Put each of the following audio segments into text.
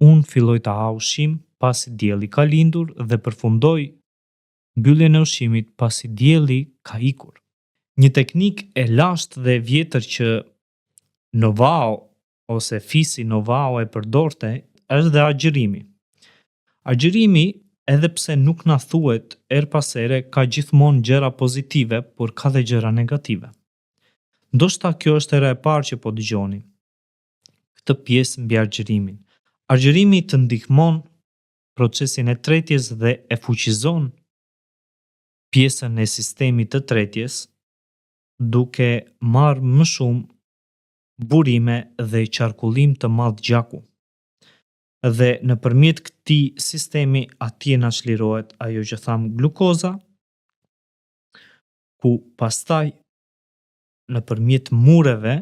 unë filloj të ha ushqim pasi dielli ka lindur dhe përfundoj mbylljen e ushqimit pasi dielli ka ikur. Një teknik e lashtë dhe e vjetër që Novao ose fisi Novao e përdorte është dhe agjërimi. Agjërimi, edhe pse nuk na thuhet pas here, ka gjithmonë gjëra pozitive, por ka dhe gjëra negative. Ndoshta kjo është era e parë që po dëgjoni këtë pjesë mbi agjërimin. Agjërimi të ndihmon procesin e tretjes dhe e fuqizon pjesën e sistemit të tretjes, duke marrë më shumë burime dhe qarkullim të madh gjaku. Dhe nëpërmjet këtij sistemi atje na çlirohet ajo që tham glukoza, ku pastaj nëpërmjet mureve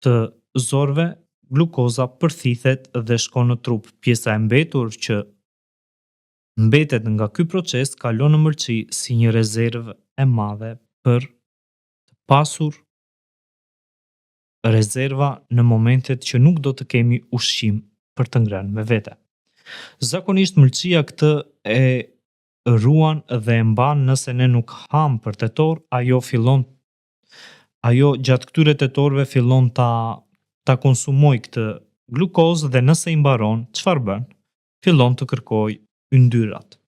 të zorëve glukoza përthithet dhe shkon në trup. Pjesa e mbetur që mbetet nga ky proces kalon në mërci si një rezervë e madhe për të pasur rezerva në momentet që nuk do të kemi ushqim për të ngrënë me vete. Zakonisht mërcia këtë e ruan dhe e mban nëse ne nuk ham për tetor, ajo gjatë këtyre tetorëve fillon ta konsumoj këtë glukozë dhe nëse i mbaron, çfarë bën? Fillon të kërkoj yndyrat.